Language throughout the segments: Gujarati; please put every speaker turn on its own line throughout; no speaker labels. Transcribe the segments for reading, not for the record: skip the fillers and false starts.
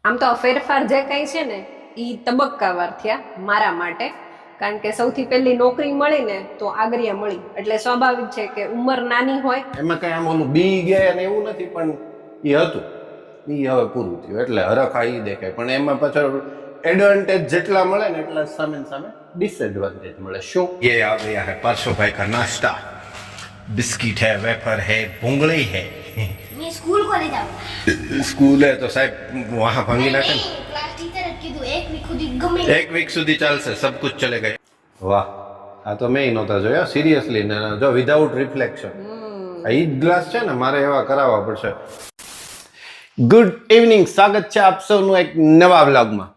આમ તો ફેરફાર જે કંઈ છે ને એ તબક્કાવાર થયા મારા માટે, કારણ કે સૌથી પહેલી નોકરી મળી ને તો આગરિયા મળી, એટલે સ્વાભાવિક છે કે ઉંમર નાની હોય.
એમાં કઈ આમ ઓલું બી ગયા ને એવું નથી, પણ એ હતું એ હવે પૂરું થયું એટલે હરખા એ દેખાય. પણ એમાં પાછળ એડવાન્ટેજ જેટલા મળે ને એટલા સામે સામે ડિસએડવાન્ટેજ મળે. શું ये आ गया है परसों भाई का नाश्ता, बिस्किट है, वेफर है, भूंगળી है.
मैं स्कूल को ले जाऊंगा.
સ્કૂલ હે તો સાહેબ વહાં ભાંગી નાખે ને.
क्लास टीचर ने કીધું એક વીક સુધી ગમે
એક વીક સુધી ચાલશે, સબ કુછ ચલેગા. વાહ, આ તો મેં નહોતા જોયા સિરિયસલી. ને જો વિધાઉટ રિફ્લેક્શન આ ઈ ગ્લાસ છે ને મારે એવા કરાવવા પડશે. ગુડ ઇવનિંગ, સ્વાગત છે આપ સૌનું એક નવા વ્લોગમાં.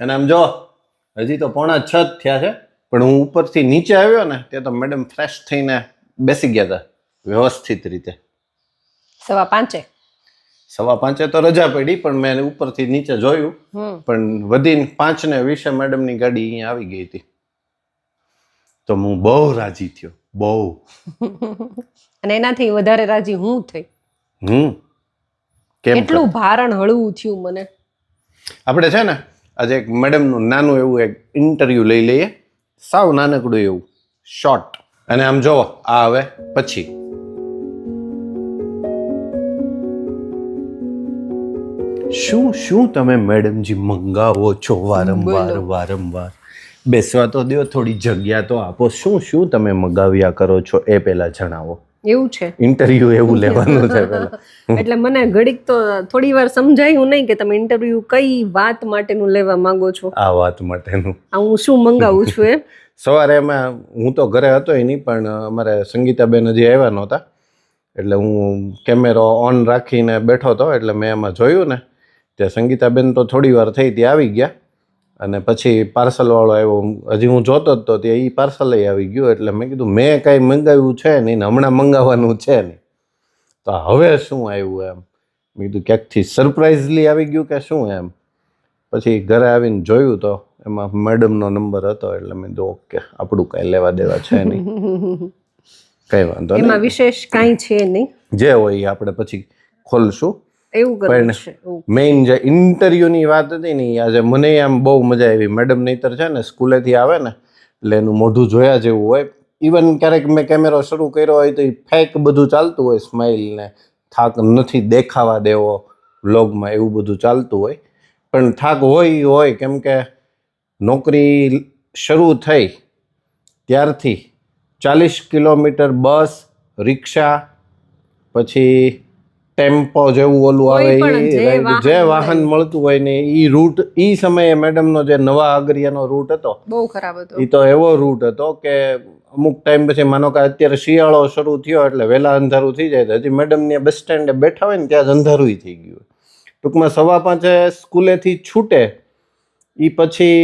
અને આમ જો હજી તો 6:45 થયા છે, પણ હું ઉપરથી નીચે આવ્યો ને ત્યાં તો મેડમ ફ્રેશ થઈને બેસી ગયા હતા વ્યવસ્થિત રીતે.
5:15
5:15 તો રજા પડી, પણ મેં ઉપરથી નીચે જોયું, પણ વધીને 5:20 મેડમની ગાડી અહીંયા આવી ગઈ હતી. તો હું બહુ રાજી થયો, બહુ.
અને એનાથી વધારે રાજી હું થઈ.
કેમ
એટલું ભારણ હળવું થયું મને.
આપણે છે ને આજે એક મેડમનું નાનું એવું એક ઇન્ટરવ્યુ લઈ લઈએ, સાવ નાનકડું એવું શોર્ટ. અને આમ જોવો આ હવે પછી શું શું તમે મેડમજી મંગાવો છો વારંવાર? બેસવા તો દો, થોડી જગ્યા તો આપો. શું શું તમે મંગાવ્યા કરો છો એ પહેલા જણાવો.
એવું છે,
ઇન્ટરવ્યુ એવું લેવાનું છે પહેલા.
એટલે મને ઘડીક તો થોડી વાર સમજાયું નહીં કે તમે ઇન્ટરવ્યુ કઈ વાત માટેનું લેવા માંગો છો.
આ વાત માટેનું
આ હું શું મંગાવું છું એ.
સવારે એમાં હું તો ઘરે હતો નહીં, પણ અમારે સંગીતાબેન હજી આવ્યા નહોતા, એટલે હું કેમેરો ઓન રાખીને બેઠો હતો. એટલે મેં એમાં જોયું ને ત્યાં સંગીતાબેન તો થોડી વાર થઈ ત્યાં આવી ગયા, અને પછી પાર્સલવાળો આવ્યો. હજી હું જોતો જ તો ત્યાં એ પાર્સલ આવી ગયું. એટલે મેં કીધું મેં કાંઈ મંગાવ્યું છે નહીં ને હમણાં મંગાવવાનું છે નહીં, તો હવે શું આવ્યું એમ. મેં કીધું ક્યાંકથી સરપ્રાઇઝલી આવી ગયું કે શું એમ. પછી ઘરે આવીને જોયું તો એમાં મેડમનો નંબર હતો, એટલે મેં કીધું ઓકે, આપણું કાંઈ લેવા દેવા છે નહીં, કંઈ વાંધો નહીં.
એમાં વિશેષ કાંઈ છે નહીં,
જે હોય એ આપણે પછી ખોલશું.
એવું કરવું છે.
મેઇન જે ઇન્ટરવ્યુની વાત હતી ને આજે મને આમ બહુ મજા આવી. મેડમ નહીતર છે ને સ્કૂલેથી આવે ને એટલે એનું મોઢું જોયા જેવું હોય. ઇવન ક્યારેક મેં કેમેરો શરૂ કર્યો હોય તો એ ફેક બધું ચાલતું હોય, સ્માઇલ ને થાક નથી દેખાવા દેવો વ્લોગમાં, એવું બધું ચાલતું હોય. પણ થાક હોય કેમ કે નોકરી શરૂ થઈ ત્યારથી 40 કિલોમીટર બસ, રિક્ષા, પછી ટેમ્પો જેવું ઓલું આવે, જે વાહન મળતું હોય ને એ રૂટ, એ સમયે મેડમનો જે નવા આગરિયાનો રૂટ હતો
બહુ ખરાબ હતો.
એ તો એવો રૂટ હતો કે અમુક ટાઈમ પછી માનો કે અત્યારે શિયાળો શરૂ થયો એટલે વહેલા અંધારું થઈ જાય, હજી મેડમ ને બસ સ્ટેન્ડે બેઠા હોય ને ત્યાં જ અંધારું થઈ ગયું. ટૂંકમાં 5:15 સ્કૂલેથી છૂટે એ પછી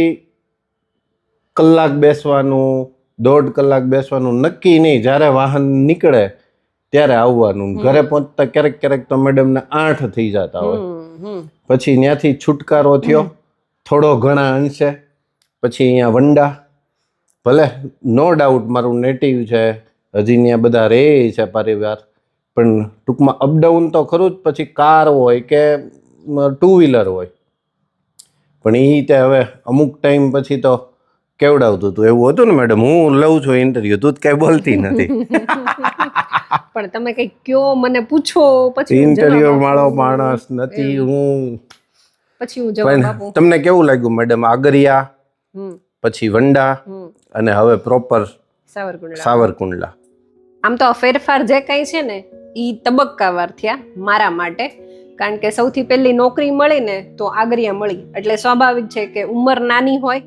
કલાક બેસવાનું, 1.5 કલાક બેસવાનું નક્કી નહીં. જ્યારે વાહન નીકળે ત્યારે આવવાનું. ઘરે પહોંચતા ક્યારેક તો મેડમને 8 થઈ જતા હોય. પછી ત્યાંથી છુટકારો થયો થોડો ઘણા અંશે. પછી અહીંયા વંડા, ભલે નો ડાઉટ મારું નેટિવ છે, હજી ત્યાં બધા રહે છે પરિવાર, પણ ટૂંકમાં અપડાઉન તો ખરું જ. પછી કાર હોય કે 2 વ્હીલર હોય, પણ એ તે હવે અમુક ટાઈમ પછી તો કેવડાવતું હતું. એવું હતું ને મેડમ, હું લઉં છું ઇન્ટરવ્યુ, તું જ કઈ બોલતી નથી.
પણ તમે કઈ કયો, મને પૂછો, પછી
ઇન્ટરવ્યુ વાળો માણસ નથી હું.
પછી હું જવાબ આપું.
તમને કેવું લાગ્યું મેડમ? આગરિયા, પછી વંડા, અને હવે પ્રોપર સાવરકુંડલા.
આમ તો ફેરફાર જે કઈ છે ને ઈ તબક્કાવાર થયા મારા માટે, કારણ કે સૌથી પહેલી નોકરી મળી ને તો આગરિયા મળી, એટલે સ્વાભાવિક છે કે ઉંમર નાની હોય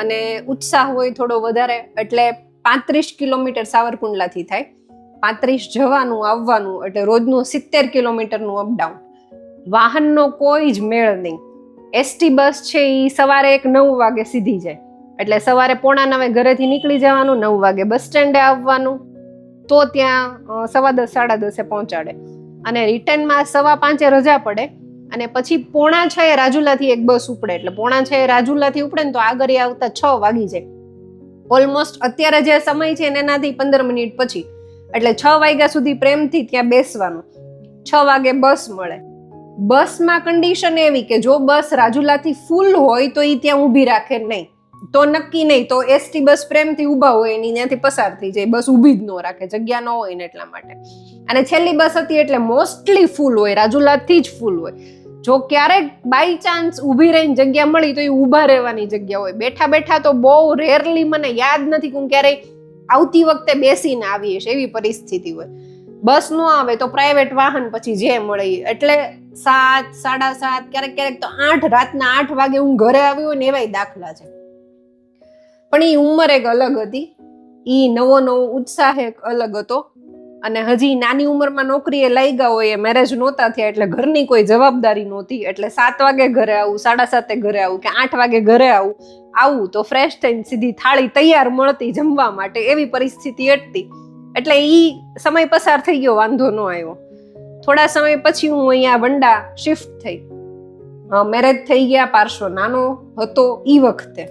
અને ઉત્સાહ હોય થોડો વધારે. એટલે 35 કિલોમીટર સાવરકુંડલાથી થાય, 35 જવાનું આવવાનું, એટલે રોજનું 70 કિલોમીટરનું અપડાઉન. વાહનનો કોઈ જ મેળ નહીં. એસટી બસ છે એ સવારે 9 વાગે સીધી જાય, એટલે સવારે 8:45 ઘરેથી નીકળી જવાનું, 9 વાગે બસ સ્ટેન્ડે આવવાનું, તો ત્યાં 10:15 10:30 પહોંચાડે. અને રિટર્નમાં 5:15 રજા પડે, અને પછી 5:45 રાજુલાથી એક બસ ઉપડે, એટલે 5:45 રાજુલાથી ઉપડે ને તો આગળ આવતા 6 વાગી જાય. ઓલમોસ્ટ અત્યારે જે સમય છે એનાથી 15 મિનિટ પછી, એટલે 6 વાગ્યા સુધી પ્રેમથી ત્યાં બેસવાનું. 6 વાગે બસ મળે, બસમાં કન્ડિશન એવી કે જો બસ રાજુલાથી ફૂલ હોય તો એ ત્યાં ઊભી રાખે નહીં, તો નક્કી નહીં, તો એસટી બસ પ્રેમથી ઊભા હોય એની ત્યાંથી પસાર થઈ જાય, બસ ઊભી જ ન રાખે, જગ્યા ન હોય ને એટલા માટે. અને છેલ્લી બસ હતી એટલે મોસ્ટલી ફૂલ હોય, રાજુલાથી જ ફૂલ હોય. જો ક્યારેક બાય ચાન્સ ઊભી રહીને જગ્યા મળી તો એ ઊભા રહેવાની જગ્યા હોય, બેઠા બેઠા તો બહુ રેરલી, મને યાદ નથી કે હું ક્યારેય આવતી વખતે બેસીને આવી હશે એવી પરિસ્થિતિ હોય. બસ નો આવે તો પ્રાઇવેટ વાહન પછી જે મળે, એટલે 7, 7:30, ક્યારેક તો 8, રાતના 8 વાગે હું ઘરે આવી હોય ને એવાય દાખલા છે. પણ એ ઉંમર એક અલગ હતી, એ નવો ઉત્સાહ એક અલગ હતો. અને હજી નાની ઉંમરમાં નોકરીએ લાગ્યા હોય, મેરેજ નહોતા થયા એટલે ઘરની કોઈ જવાબદારી નહોતી, એટલે 7 વાગે ઘરે આવું, 7:30 ઘરે આવું કે 8 વાગે ઘરે આવું તો ફ્રેશ થઈને સીધી થાળી તૈયાર મળતી જમવા માટે, એવી પરિસ્થિતિ હતી. એટલે ઈ સમય પસાર થઈ ગયો, વાંધો ન આવ્યો. થોડા સમય પછી હું અહીંયા વંડા શિફ્ટ થઈ, મેરેજ થઈ ગયા, પાર્શ્વ નાનો હતો ઈ વખતે,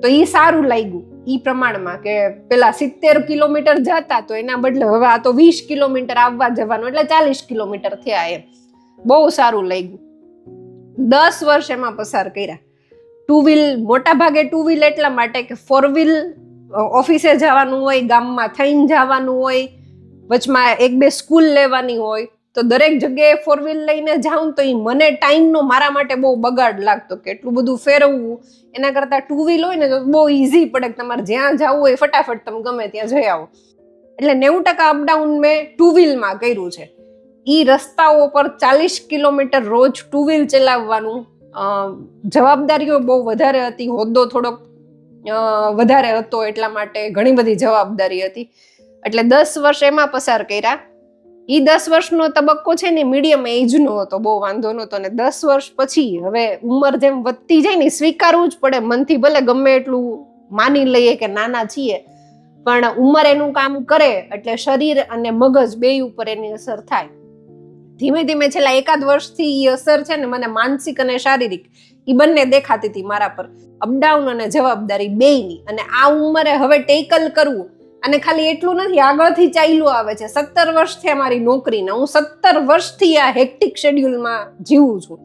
તો ઈ સારું લાગ્યું ઈ પ્રમાણમાં કે પેલા 70 કિલોમીટર જતા તો એના બદલે હવે આ તો 20 કિલોમીટર આવવા જવાનું, એટલે 40 કિલોમીટર થયા. એમ બહુ સારું લાગ્યું. 10 વર્ષ એમાં પસાર કર્યા. 2 વ્હીલ, મોટા ભાગે 2 વ્હીલ એટલા માટે કે 4 વ્હીલ ઓફિસે જવાનું હોય, ગામમાં થઈને જવાનું હોય, વચમાં 1-2 સ્કૂલ લેવાની હોય, તો દરેક જગ્યાએ 4 વ્હીલ લઈને જાઉં તો એ મને ટાઈમનો મારા માટે બહુ બગાડ લાગતો કે એટલું બધું ફેરવવું. એના કરતાં 2 વ્હીલ હોય ને તો બહુ ઈઝી પડે કે તમારે જ્યાં જવું હોય ફટાફટ તમે ગમે ત્યાં જઈ આવો. એટલે 90% અપડાઉન મેં 2 વ્હીલમાં કર્યું છે. એ રસ્તાઓ પર 40 કિલોમીટર રોજ 2 વ્હીલ ચલાવવાનું, જવાબદારીઓ બહુ વધારે હતી, હોદ્દો થોડોક વધારે હતો એટલા માટે ઘણી બધી જવાબદારી હતી. એટલે 10 વર્ષ એમાં પસાર કર્યા. એ 10 વર્ષનો તબક્કો છે ને મીડિયમ એજનો હતો, બહુ વાંધો નહોતો. ને 10 વર્ષ પછી હવે ઉંમર જેમ વધતી જાય ને સ્વીકારવું જ પડે મનથી, ભલે ગમે એટલું માની લઈએ કે નાના છીએ, પણ ઉંમર એનું કામ કરે એટલે શરીર અને મગજ બેય ઉપર એની અસર થાય. ધીમે ધીમે છેલ્લા 1 વર્ષથી એ અસર છે ને મને માનસિક અને શારીરિક એ બંને દેખાતી હતી મારા પર, અપડાઉન અને જવાબદારી બેયની. અને આ ઉંમરે હવે ટેકલ કરવું, અને ખાલી એટલું નથી, આગળથી ચાલ્યું આવે છે. 17 વર્ષ થયા મારી નોકરીને, હું 17 વર્ષથી આ હેક્ટિક શેડ્યુલમાં જીવું છું.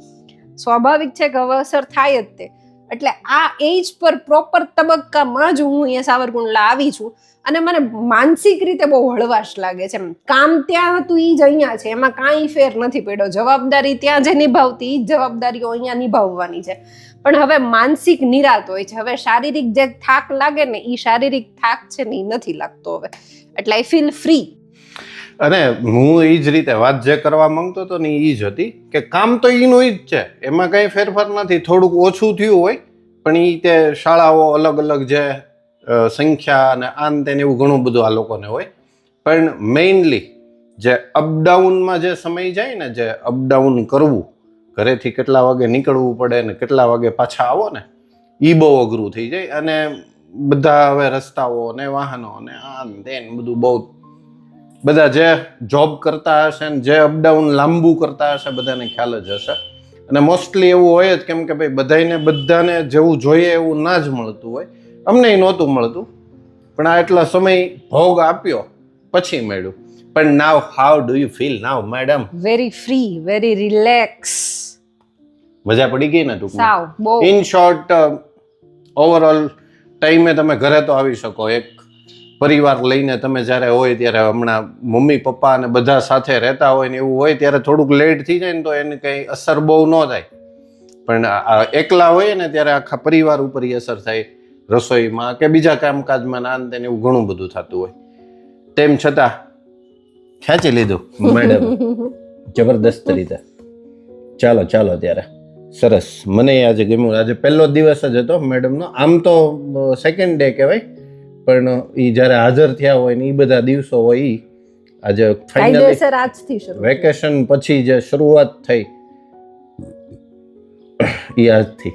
સ્વાભાવિક છે કે હવે અસર થાય જ તે. એટલે આ એજ પર પ્રોપર તબક્કામાં જ હું અહીંયા સાવરકુંડલા આવી છું. અને મને માનસિક રીતે બહુ હળવાશ લાગે છે. કામ ત્યાં હતું એ જ અહીંયા છે, એમાં કાંઈ ફેર નથી પડ્યો. જવાબદારી ત્યાં જે નિભાવતી એ જ જવાબદારીઓ અહીંયા નિભાવવાની છે. પણ હવે માનસિક નિરાત હોય છે. હવે શારીરિક જે થાક લાગે ને એ શારીરિક થાક છે ને એ નથી લાગતો હવે. એટલે આઈ ફીલ ફ્રી.
અને હું એ જ રીતે વાત જે કરવા માંગતો હતો ને એ જ હતી કે કામ તો એનું જ છે, એમાં કંઈ ફેરફાર નથી. થોડુંક ઓછું થયું હોય પણ એ તે શાળાઓ અલગ અલગ જે સંખ્યા અને આન તેને એવું ઘણું બધું આ લોકોને હોય. પણ મેઇનલી જે અપડાઉનમાં જે સમય જાય ને, જે અપડાઉન કરવું, ઘરેથી કેટલા વાગે નીકળવું પડે ને કેટલા વાગે પાછા આવો ને, એ બહુ અઘરું થઈ જાય. અને બધા હવે રસ્તાઓ ને વાહનો ને આન તેન બધું બહુ, બધા જે જોબ કરતા હશે ને જે અપડાઉન લાંબુ કરતા હશે બધાને ખ્યાલ જ હશે. અને મોસ્ટલી એવું હોય જ, કેમ કે ભાઈ બધાને જેવું જોઈએ એવું ના જ મળતું હોય. અમને નહોતું મળતું, પણ આ એટલા સમય ભોગ આપ્યો પછી મળ્યું. પણ now how do you feel now madam?
Very free, very relax.
મજા પડી ગઈ ને ટૂંકમાં?
સાવ બહુ.
ઇન શોર્ટ, ઓવરઓલ ટાઈમે તમે ઘરે તો આવી શકો. એક પરિવાર લઈને તમે જ્યારે હોય ત્યારે, હમણાં મમ્મી પપ્પા અને બધા સાથે રહેતા હોય ને એવું હોય ત્યારે થોડુંક લેટ થઈ જાય ને તો એની કંઈ અસર બહુ ન થાય. પણ એકલા હોય ને ત્યારે આખા પરિવાર ઉપર અસર થાય, રસોઈમાં કે બીજા કામકાજમાં ના તેને એવું ઘણું બધું થતું હોય. તેમ છતાં ખેંચી લીધું મેડમ જબરદસ્ત રીતે. ચાલો ત્યારે સરસ. મને આજે ગમ્યું. આજે પહેલો દિવસ જ હતો મેડમનો. આમ તો સેકન્ડ ડે કહેવાય, પણ એ જ્યારે હાજર થયા હોય ને એ બધા દિવસો હોય, એ આજે ફાઇનલી
આજથી શરૂ,
વેકેશન પછી જે શરૂઆત થઈ એ આજથી.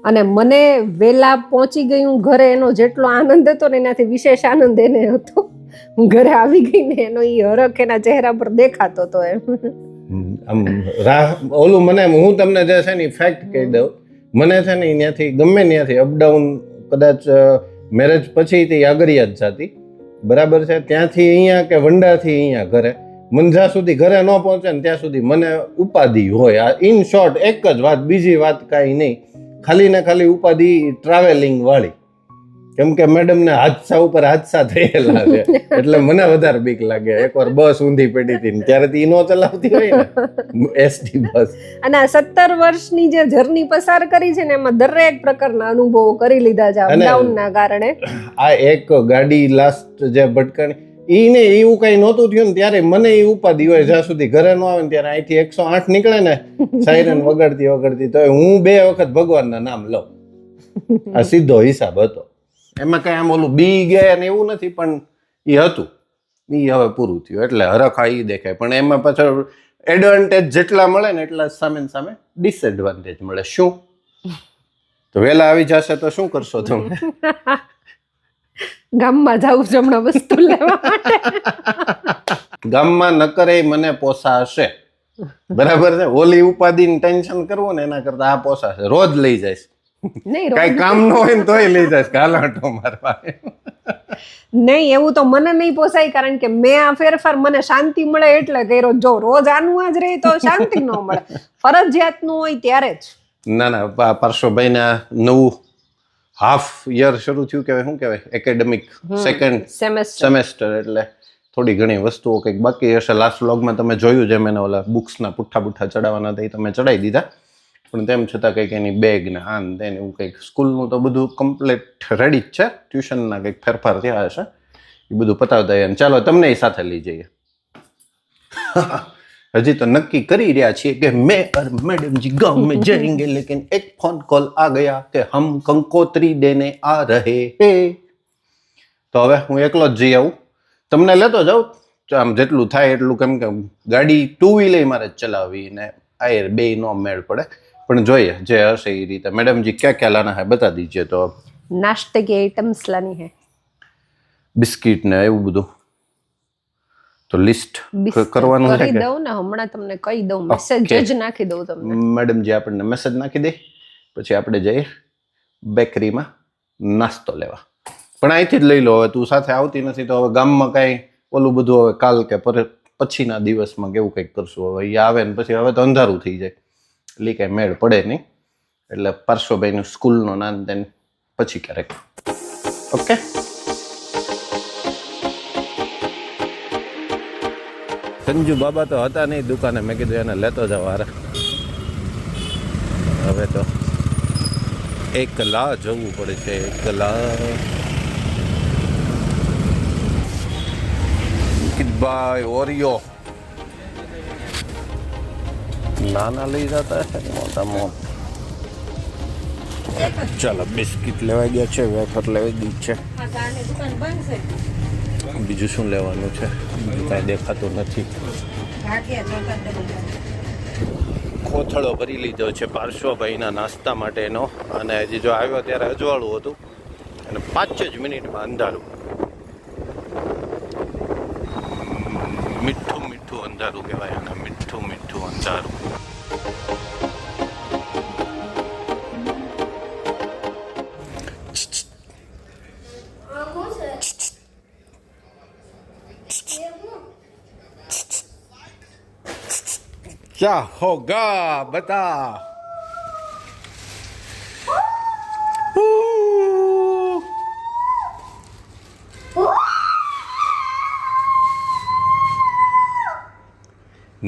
અને મને વેલા પહોંચી ગઈ હું ઘરે, એનો જેટલો આનંદ હતો ને એનાથી વિશેષ આનંદ એને હતો. હું ઘરે આવી ગઈ ને એનો એ હરખ એના ચહેરા પર દેખાતો હતો. એમ
આમ ઓલું મને, હું તમને જે છે ને ફેક્ટ કહી દઉં, મને છે ને ત્યાંથી ગમે ત્યાંથી અપડાઉન, કદાચ મેરેજ પછી તે આગળિયા જ જતી, બરાબર છે, ત્યાંથી અહીંયા કે વંડાથી અહીંયા ઘરે મને જ્યાં સુધી ઘરે ન પહોંચે ને ત્યાં સુધી મને ઉપાધિ હોય. આ ઇન શોર્ટ એક જ વાત, બીજી વાત કાંઈ નહીં, ખાલી ને ખાલી ઉપાધિ ટ્રાવેલિંગ વાળી. કેમ કે મેડમ ને હાદસા ઉપર હાદસા થયેલા છે એટલે મને વધારે બીક લાગે. એકવાર બસ ઊંધી પડી હતી ને ત્યારે નો ચલાવતી હોય ને એસટી બસ.
અને આ 17 વર્ષની જે જર્ની પસાર કરી છે ને એમાં દરેક પ્રકારના અનુભવો કરી લીધા છે અપડાઉનના કારણે.
આ એક ગાડી લાસ્ટ જે ભટકાણી ઈને એવું કઈ નહોતું થયું ને ત્યારે મને એ ઉપાધિ હોય જ્યાં સુધી ઘરે ન આવે ને ત્યારે અહીંથી 108 નીકળે ને સાયરન વગાડતી તો હું 2 વખત ભગવાનના નામ લઉં. આ સીધો હિસાબ હતો. એમાં કઈ આમ ઓલું બી ગયા ને એવું નથી, પણ એ હતું એ હવે પૂરું થયું એટલે હરખા એ દેખાય. પણ એમાં પાછળ એડવાન્ટેજ જેટલા મળે ને એટલા સામે સામે ડિસએડવાન્ટેજ મળે. શું તો વહેલા આવી જશે તો શું કરશો તમે?
ગામમાં જાવું છે હમણાં વસ્તુ લેવા માટે.
ગામમાં ન કરે મને પોસાશે, બરાબર છે. ઓલી ઉપાધિ ટેન્શન કરવું ને એના કરતા આ પોસાશે. રોજ લઈ જઈશ,
નહીં
કઈ કામ ન હોય ને તોય લઈ જઈશ કાલાટો મારવા.
નહીં એવું તો મને નહીં પોસાય, કારણ કે મેં આ ફેરફાર મને શાંતિ મળે એટલે કર્યો. જો રોજ આનું આજ રહે તો શાંતિ ન મળે, ફરજિયાતનું હોય ત્યારે જ.
ના ના, પાર્શ્વભાઈ ના નવું હાફ યર શરૂ થયું, કહેવાય શું કહેવાય, એકેડેમિક સેકન્ડ સેમેસ્ટર, એટલે થોડી ઘણી વસ્તુઓ કંઈક બાકી હશે. લાસ્ટ વ્લોગમાં તમે જોયું છે, મેં ઓલા બુક્સના પુઠ્ઠા ચડાવવાના હતા એ તમે ચડાવી દીધા, પણ તેમ છતાં કંઈક એની બેગ ને આન તેને એવું કંઈક સ્કૂલનું તો બધું કમ્પ્લીટ રેડી જ છે. ટ્યુશનના કંઈક ફેરફાર થયા હશે, એ બધું પતાવતા અને ચાલો તમને એ સાથે લઈ જઈએ. હજી તો નક્કી કરી રહ્યા છીએ કે મેં और मैडम जी गांव में जाएंगे, लेकिन एक फोन कॉल आ गया कि हम कंकोत्री देने आ रहे हैं. તો હવે હું એકલો જ જઈ આવું, તમને લેતો જાઉં આમ જેટલું થાય એટલું. કેમ કે ગાડી 2 વ્હીલર મારે ચલાવવી ને આયર 2 નો મેળ પડે, પણ જોઈએ જે હશે એ રીતે. मैडम जी क्या क्या लाना है बता दीजिए. तो
नाश्ते की आइटम्स लानी है,
બિસ્કિટ ને એવું બધું તો લિસ્ટ કરવાનું છે
કરી
કે
દઉં ને હમણાં તમને કહી દઉં, મેસેજ જ નાખી દઉં તમને.
મેડમ જે આપણને મેસેજ નાખી દે પછી આપણે જઈએ બેકરીમાં નાસ્તો લેવા. પણ અહીંથી જ લઈ લો, હવે તું સાથે આવતી નથી તો હવે ગામમાં કાંઈ ઓલું બધું હવે કાલ કે પછીના દિવસમાં કેવું કંઈક કરશું. હવે એ આવે ને પછી હવે તો અંધારું થઈ જાય એટલે કાંઈ મેળ પડે નહીં. એટલે પાર્શ્વભાઈનું સ્કૂલનો નામ તેને પછી ક્યારેક. ઓકે, સંજુ બાબા તો હતા નહીં દુકાને, મેં કીધું એને લેતો જાવ. હારે હવે તો એકલા જવું પડે છે, એકલા. ભાઈ ઓરિયો નાના લઈ જતા હે મોટા મોટા. ચાલો બિસ્કિટ લેવાઈ ગયા છે, વેફર લેવાઈ ગઈ છે. બીજું શું લેવાનું છે? બીજું કાંઈ દેખાતું નથી. કોથળો ભરી લીધો છે પાર્શ્વભાઈના નાસ્તા માટેનો, અને હજી જો આવ્યો ત્યારે અજવાળું હતું અને 5 જ મિનિટમાં અંધારું. મીઠું મીઠું અંધારું કહેવાય અને મીઠું મીઠું અંધારું. क्या होगा बता.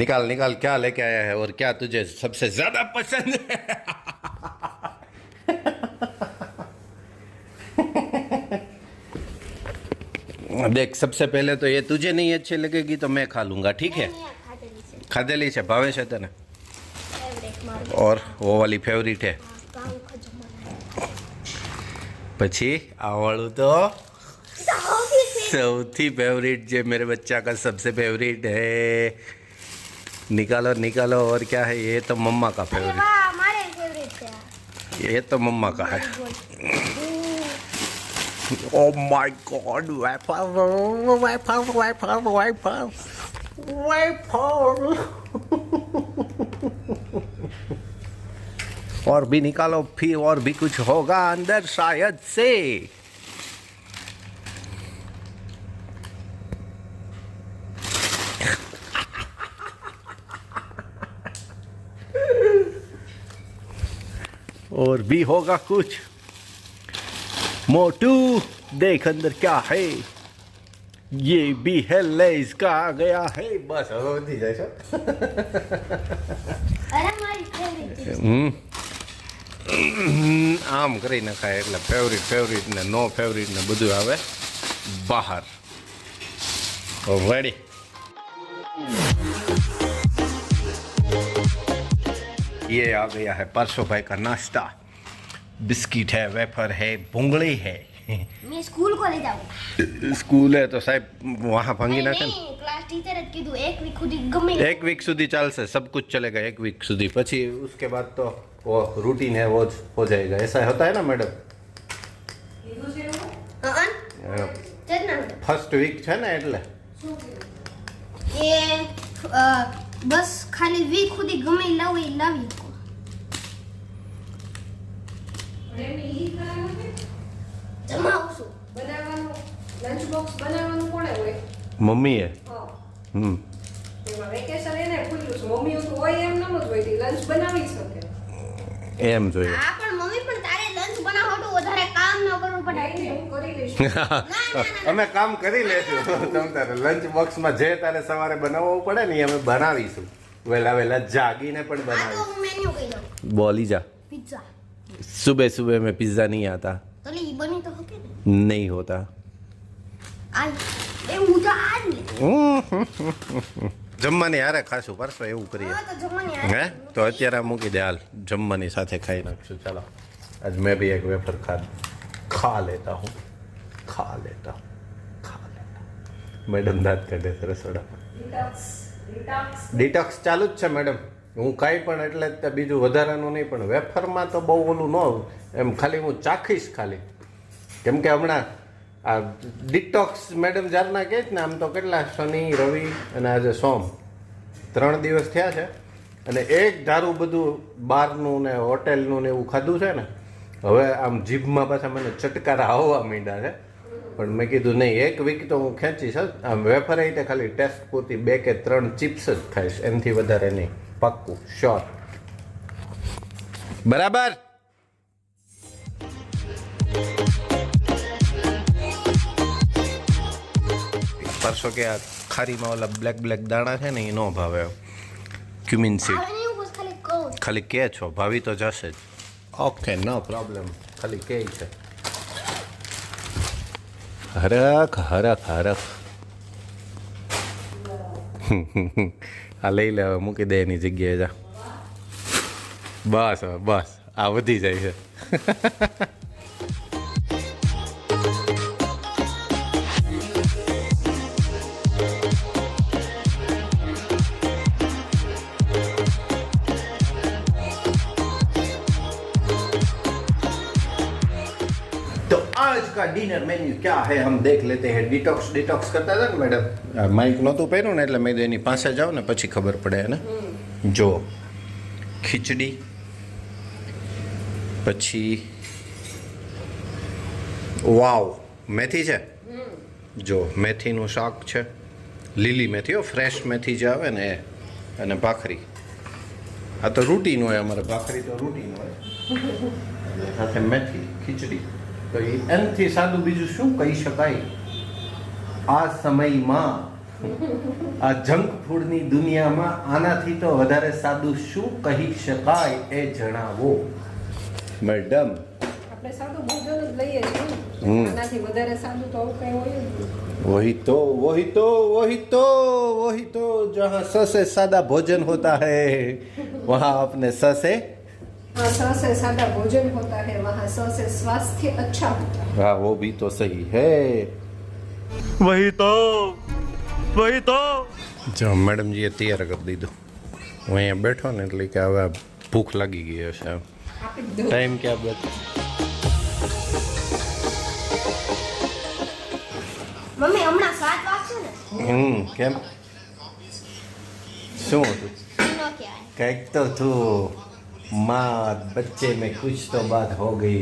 निकाल निकाल क्या लेके आया है और क्या तुझे सबसे ज्यादा पसंद है. देख सबसे पहले तो ये तुझे नहीं अच्छी लगेगी तो मैं खा लूंगा, ठीक है. खादेली છે, ભાવે છે તને? और वो वाली फेवरेट है. પછી આ વાળું તો સૌથી फेवरेट જે मेरे बच्चा का सबसे फेवरेट है. निकालो निकालो. और क्या है? ये तो मम्मा का फेवरेट.
हमारे फेवरेट है
ये तो मम्मा का है. Oh my God! Wafer, wafer, wafer, wafer, wafer. और भी निकालो, फिर और भी कुछ होगा अंदर शायद से. और भी होगा कुछ मोटू देख अंदर क्या है ये भी है लेज का आ गया है बस હવે વધી જાય છે
અરે મારી ફેવરિટ છે
આમ કરી નખાય એટલે ફેવરિટ ને નો ફેવરિટ ને બધું આવે બહાર રેડી ये आ गया है परसों भाई का नाश्ता बिस्किट है वेफर है भूंगળી है
मैं स्कूल को ले जाऊंगा
स्कूल है तो साहब वहाँ भंगी ना
नहीं क्लास टीचर જ કીધું એક વીક સુધી ગમે
एक वीक સુધી ચાલશે सब कुछ चलेगा एक वीक સુધી પછી उसके बाद तो वो रूटीन है वो हो जाएगा ऐसा होता है ना मैडम फर्स्ट वीक છે ને એટલે
એ બસ ખાલી વીક સુધી ગમે લાવી શકો જમાવશું
બનાવવાનું લંચ બોક્સ બનાવવાનું કોણે હોય
મમ્મીએ
એમાં વેકેશન એને ખુલ્લું છે મમ્મી તો હોય એમ નમ જ હોય લંચ બનાવી શકે
એમ જોઈએ
હા પણ મમ્મી પણ તારે લંચ બનાવવાનું વધારે કામ ન કરવું પડે
હું કરી લઈશ
અમે કામ કરી લેશું તમ તારે લંચ બોક્સમાં જે તારે સવારે બનાવવું પડે ને એ અમે બનાવીશું વેલા જાગીને પણ
આ તો
બનાવીશું
હું મેન્યુ કહી દઉં
બોલી જા
પિઝા
सुबह में पिज्जा नहीं आता
તો લે ઈ બની તો હકે ને
नहीं होता
આય એ હું તો આજ લે
જમવાની હારે ખાશું પરસો એવું કરીએ
હા તો જમવાની
હે તો અત્યારે મૂકી દે હાલ જમવાની સાથે ખાઈ નાખશું ચાલો આજ મેં भी एक वेफर खा लेता हूँ मैडम दांत काढे છે રસોડામાં ડિટોક્સ ચાલુ જ છે મેડમ હું કાંઈ પણ એટલે જ બીજું વધારાનું નહીં પણ વેફરમાં તો બહુ ઓલું ન એમ ખાલી હું ચાખીશ ખાલી કેમ કે હમણાં આ ડિટોક્સ મેડમ જારના કહે છે ને આમ તો કેટલા શનિ રવિ અને આજે સોમ 3 દિવસ થયા છે અને એક ધારું બધું બહારનું ને હોટેલનું ને એવું ખાધું છે ને હવે આમ જીભમાં પાછા મને ચટકારા આવવા માંડ્યા છે પણ મેં કીધું નહીં એક વીક તો હું ખેંચીશ જ આમ વેફર રીતે ખાલી ટેસ્ટ પૂરતી 2 કે 3 ચિપ્સ જ ખાઈશ એનાથી વધારે નહીં પક્કું શ્યોર બરાબર પરસો કે આ ખારીમાં ઓલા બ્લેક દાણા છે ને એ નો ભાવે ક્યુમિન સીડ
આવે ને હું બસ ખાલી કહું
ખાલી કે છો ભાવી તો જશે જ ઓકે નો પ્રોબ્લેમ ખાલી કે છે હરખ આ લઈ લે હવે મૂકી દે એની જગ્યાએ જા બસ આ વધી જાય છે तो आज का डिनर मेन्यू क्या है हम देख लेते हैं डिटॉक्स करता था ना मैडम माइक नહોતું પહેર્યું ને એટલે મેં એની પાસે જાઉં ને પછી ખબર પડે ને જો ખીચડી પછી વાવ મેથી છે જો મેથીનું શાક છે લીલી મેથી હો ફ્રેશ મેથી જે આવે ને એ અને ભાખરી આ તો રૂટીન હોય અમારે ભાખરી તો રૂટીન હોય સાથે મેથી ખીચડી તો એનાથી સાદું બીજું શું કહી શકાય આ સમયમાં આ જંક ફૂડની દુનિયામાં આનાથી તો વધારે સાદું શું કહી શકાય એ જણાવો મેડમ
આપણે સાદું ભોજન જ લઈએ છીએ આનાથી વધારે સાદું તો આવું કઈ હોય જ નહીં
वही तो जहाँ स से सादा भोजन होता है वहाँ अपने स से
हाँ स से सादा भोजन होता है वहाँ स से स्वास्थ्य अच्छा होता है
हाँ वो भी तो सही है वही तो જો મેડમજીએ તૈયાર કરી દીધું હું અહીંયા બેઠો ને એટલે કે હવે ભૂખ લાગી ગઈ હશે
આપી દો
ટાઈમ ક્યાં બચ
મમ્મી હમણાં 7 વાગશે ને
કેમ શું હતું
નો કહેવાય
કંઈક તો તું माँ बच्चे में कुछ तो बात होगी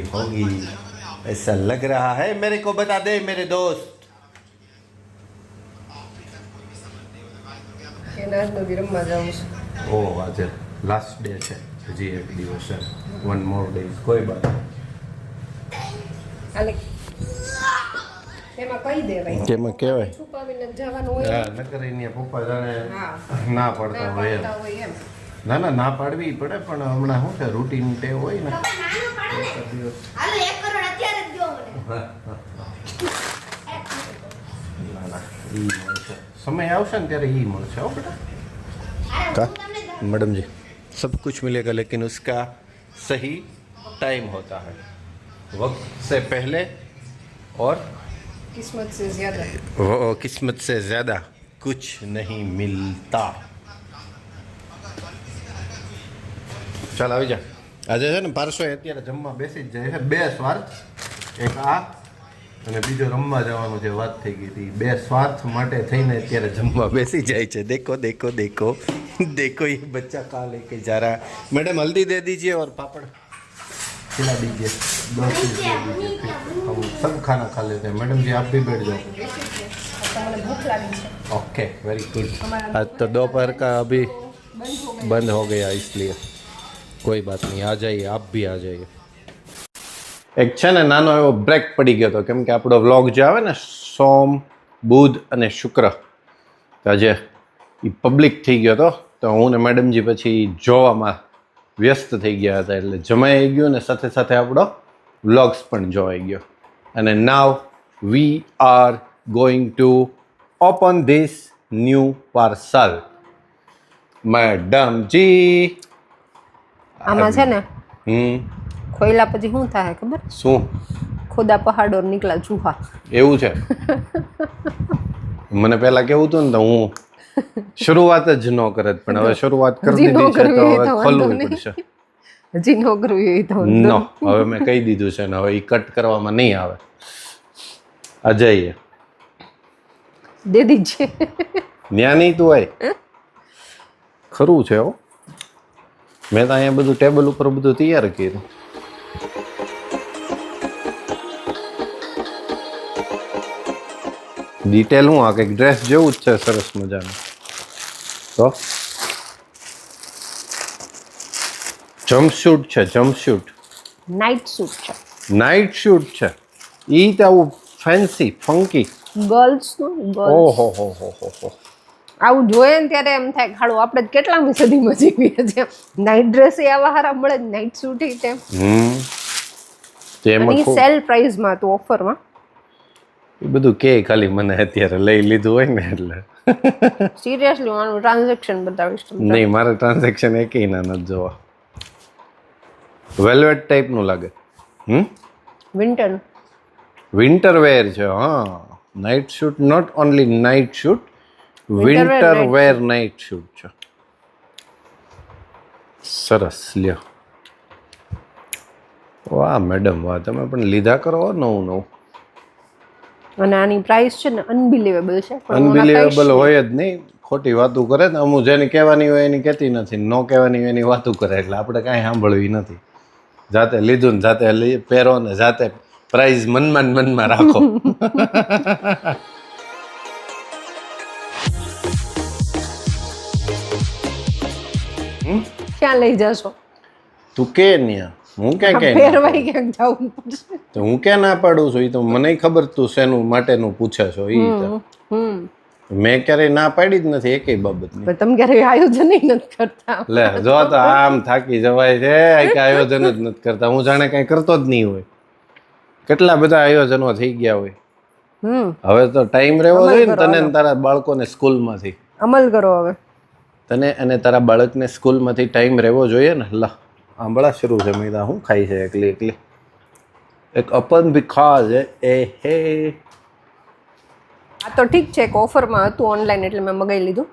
ऐसा लग रहा है मेरे को बता दे मेरे दोस्त
કે નાજનો બી રમવા જાઉં છું
ओ आज लास्ट डे છે હજી એક દિવસ છે, 1 more days, કોઈ બાત નહીં.
હાલે એમાં કહી દેવાય
કેમાં કહેવાય
છુપાવીને જવાનું હોય
હા નકર એની પપ્પા જાણે
હા
ના પાડતા હોય એમ.
પાડતા હોય એમ
ના પાડવી પડે પણ હમણાં શું છે રૂટીન ટેવ હોય ને
પપ્પા નાનું પડે ને હાલો 1 કરોડ અત્યારે જ દો મને
ના ઈ મળશે, સમય આવશે ને ત્યારે ઈ મળશે હો બેટા.
અરે
का?
હું તમને
मैडम जी सब कुछ मिलेगा लेकिन उसका सही टाइम होता है, वक्त से पहले और
કિસ્મત સે જ્યાદા
वो किस्मत से ज़्यादा कुछ नहीं मिलता. ચાલ આવી જા. આજે છે ને પારસો અત્યારે જમવા બેસી જ જાય છે, 2 સ્વાર્થ, એક આ અને બીજો રમવા જવાનું જે વાત થઈ ગઈ હતી, 2 સ્વાર્થ માટે થઈને અત્યારે જમવા બેસી જાય છે. દેખો દેખો દેખો देखो ये बच्चा कहाँ लेके जा रहा है. मैडम हल्दी दे दीजिए और पापड़ खिला दीजिए, 2 चीज दे दीजिए, हम सब खाना खा लेते हैं. मैडम जी आप भी बैठ जाओ.
તમને ભૂખ લાગી છે
ओके वेरी गुड. आज तो दोपहर का अभी बंद हो गया इसलिए कोई बात नहीं, आ जाइए आप भी आ जाइए. એક છે ને નાનો એવો બ્રેક પડી ગયો હતો કેમ કે આપણો વ્લોગ જે આવે ને સોમ બુધ અને શુક્ર આજે એ પબ્લિક થઈ ગયો હતો, તો હું ને મેડમજી પછી જોવામાં વ્યસ્ત થઈ ગયા હતા, એટલે જમાઈ ગયું ને સાથે સાથે આપણો વ્લોગ્સ પણ જોવાઈ ગયો. અને now we are going to open this new parcel. મેડમજી
આમાં છે ને ખોયલા પછી શું થાય ખબર?
શું
ખોદા પહાડો નીકળ્યા ચૂહા.
એવું છે? મને પહેલા કેવું હતું ને તો હું શરૂઆત જ ન કરત, પણ હવે શરૂઆત કરી
હજી ન
દીધી છે
કરવી
તો
હોય
હવે
તો
ખોલવું
વાંધો નહીં.
પડશે.
હજી નો કરવું હોય તો
નો હવે મેં કહી દીધું છે ને હવે એ કટ કરવામાં નહીં આવે. આ જઈએ
દે દીજે.
ન્યા નહીં તું હોય ખરું છે હો. મેં તો અહીંયા બધું ટેબલ ઉપર બધું તૈયાર કર્યું. ડિટેલ હું આ કંઈક ડ્રેસ જેવું જ છે સરસ મજાનું. તો જમ્પશૂટ છે, જમ્પશૂટ
નાઇટ સૂટ છે
નાઇટ શૂટ છે. ઈ તો આવું ફેન્સી ફંકી.
ગર્લ્સ નું ગર્લ્સ
ઓહો હો હો હો હો.
આવું જોઈએ ને ત્યારે એમ થાય ખાડો આપણે જ કેટલામી સદીમાં જીવીએ છીએ. નાઇટ ડ્રેસ એ આવા હારા મળે, નાઇટ સૂટ એ તેમ.
તેમાં
અને
ખૂબ
સેલ પ્રાઇસમાં હતું, ઓફરમાં.
એ બધું કે ખાલી મને અત્યારે લઈ લીધું હોય ને એટલે.
સિરિયસલી હું આનું ટ્રાન્ઝેક્શન બતાવીશ તમને.
નહીં મારે ટ્રાન્ઝેક્શન એકેય ના નથી જોવા. વેલ્વેટ ટાઈપનું લાગે.
વિન્ટર
વિન્ટર વેર છે. હા night suit, not only night suit, winter wear night suit છે. સરસ લ્યો. વાહ મેડમ વાહ, તમે પણ લીધા કરો નવું નવું.
અને આની પ્રાઇસ છે ને અનબિલીવેબલ છે. પણ હું ના
અનબિલીવેબલ
કહીશ
હોય જ નહીં, ખોટી વાતું કરે ને અમુક, જેની કહેવાની હોય એની કહેતી નથી, ન કહેવાની હોય એની વાતું કરે, એટલે આપણે કાંઈ સાંભળવી નથી. જાતે લીધું ને જાતે પહેરો ને જાતે પ્રાઇઝ મનમાં ને મનમાં રાખો.
ક્યાં લઈ જશો?
તું કે ન્યા હું ક્યાં કે
ફેરવાઈ ક્યાંક જવું પડશે.
તો હું ક્યાં ના પાડું છું? એ તો મને ખબર તું શેનું માટેનું પૂછે છો. એ મેં ક્યારેય ના પાડી જ નથી એકેય બાબતની.
પણ તમે ક્યારેય આયોજન નથી કરતા.
લે જો તો આમ થાકી જવાય છે, કે આયોજન જ નથી કરતા. હું જાણે કઈ કરતો જ નહીં હોય. કેટલા બધા આયોજનો થઈ ગયા હોય. હવે તો ટાઈમ રહેવો જોઈએ ને તને ને તારા બાળકોને સ્કૂલમાંથી.
અમલ કરો હવે.
તને અને તારા બાળકને સ્કૂલમાંથી ટાઈમ રહેવો જોઈએ ને. લા આંબળા શરૂ છે. મેં શું ખાઈ છે એકલી એકલી? એક અપન ભી ખા છે એ હે.
આ તો ઠીક છે, એક ઓફરમાં હતું ઓનલાઈન એટલે મેં મગાવી લીધું.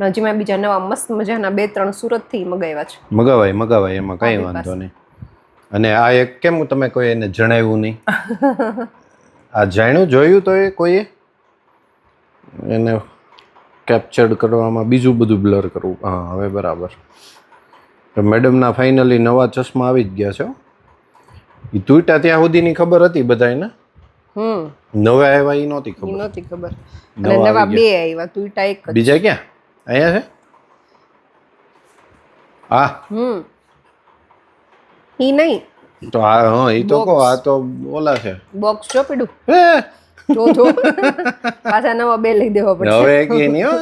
હજી મેં બીજા નવા મસ્ત મજાના 2-3 સુરતથી મગાવ્યા છે.
મગાવાય એમાં કઈ વાંધો નહીં. અને આ એક કેમ તમે કોઈ એને જણાવ્યું નહીં? આ જાણ્યું જોયું તો એ કોઈએ એને કેપ્ચર્ડ કરવામાં બીજું બધું બ્લર કરવું. હા હવે બરાબર. મેડમના ફાઇનલી નવા ચશ્મા આવી જ ગયા છે. એ તૂટ્યા ત્યાં સુધીની ખબર હતી બધાને. નવા આવ્યા એ નહોતી ખબર.
નહોતી ખબર. અને નવા 2 આવ્યા, તૂટા એક જ.
બીજા ક્યાં? અહીંયા છે. હા
ઈ નહીં
તો હા એ તો કહો આ તો ઓલા છે
બોક્સ જો પીડું
હે
જો જો પાછા નવા બે લઈ દેવા પડશે
હવે કે નહીં હો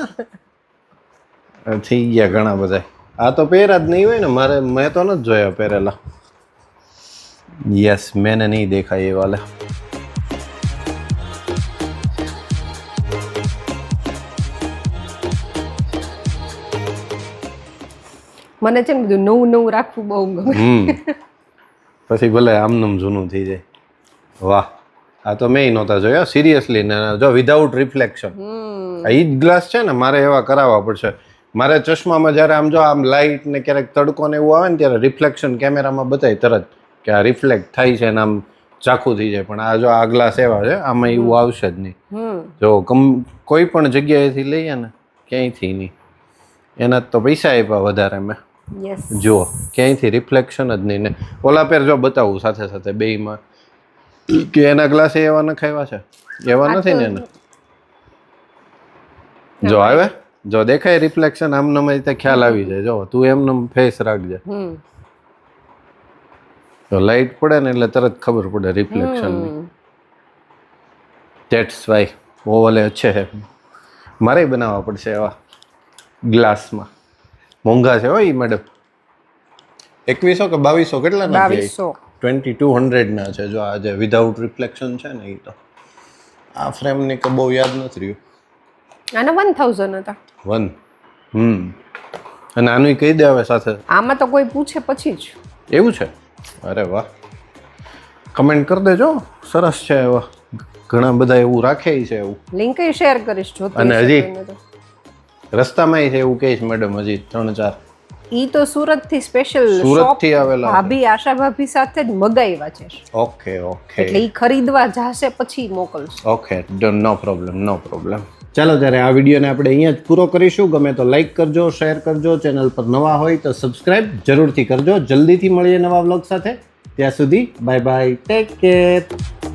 થઈ ગયા ઘણા બધા આ તો પહેરા જ નહીં હોય ને મારે મેં તો નથી જોયા પહેરેલા યસ મેને નહીં દેખા એ વાલા
મને છે ને બધું નવું નવું રાખવું બહુ ગમે
પછી ભલે આમનું જૂનું થઈ જાય વાહ આ તો મેં નહોતા જોયા સિરિયસલી ને જો વિધાઉટ રિફ્લેક્શન આ ઈ જ ગ્લાસ છે ને મારે એવા કરાવવા પડશે મારે ચશ્મામાં જ્યારે આમ જો આમ લાઇટ ને ક્યારેક તડકો ને એવું આવે ને ત્યારે રિફ્લેક્શન કેમેરામાં બતાય તરત કે આ રિફ્લેક્ટ થાય છે ને આમ ઝાખું થઈ જાય પણ આ જો આ ગ્લાસ એવા છે આમાં એવું આવશે જ નહીં જો કોઈ પણ જગ્યાએથી લઈએ ને ક્યાંયથી નહીં એના તો પૈસા આપ્યા વધારે મેં
યસ
જુઓ ક્યાંયથી રિફ્લેક્શન જ નહીં ને ઓલા પેર જો બતાવું સાથે સાથે બેયમાં કે એના ગ્લાસ એવા નખાવ્યા છે એવા નથી ને એને જો આવે જો દેખાય રિફ્લેક્શન આમનામ રીતે ખ્યાલ આવી જાય જો તું એમનામ ફેસ રાખજે તો લાઈટ પડે ને એટલે તરત ખબર પડે રિફ્લેક્શનની ધેટ્સ વાય वो वाले अच्छे है મારે બનાવવા પડશે એવા ગ્લાસમાં મોંઘા છે હોય મેડમ 2100 કે 2200 કેટલા ના છે 2200 ના છે જો આ જે વિધાઉટ રિફ્લેક્શન છે ને એ તો આ ફ્રેમ ની કે બહુ યાદ નથી રહ્યું
આના 1000 હતા
1 અને આનું કહી દે હવે સાથે
આમાં તો કોઈ પૂછે પછી જ
એવું છે અરે વાહ કમેન્ટ કરી દેજો સરસ છે એવા ઘણા બધા એવું રાખે છે એવું
લિંક શેર કરીશ જો
અને હજી રસ્તામાં છે એવું કહીશ મેડમ હજી 3-4
ઈ તો સુરત થી સ્પેશિયલ
સુરત થી આવેલા
ભાભી આશા ભાભી સાથે જ મગાવ્યા છે
ઓકે ઓકે
એટલે ઈ ખરીદવા જાશે પછી મોકલશે
ઓકે નો પ્રોબ્લેમ ચાલો ત્યારે આ વિડીયોને આપણે અહીંયા જ પૂરો કરીશું ગમે તો લાઈક કરજો શેર કરજો ચેનલ પર નવા હોય તો સબસ્ક્રાઇબ જરૂરથી કરજો જલ્દીથી મળીએ નવા વ્લોગ સાથે ત્યાં સુધી બાય બાય ટેક કેર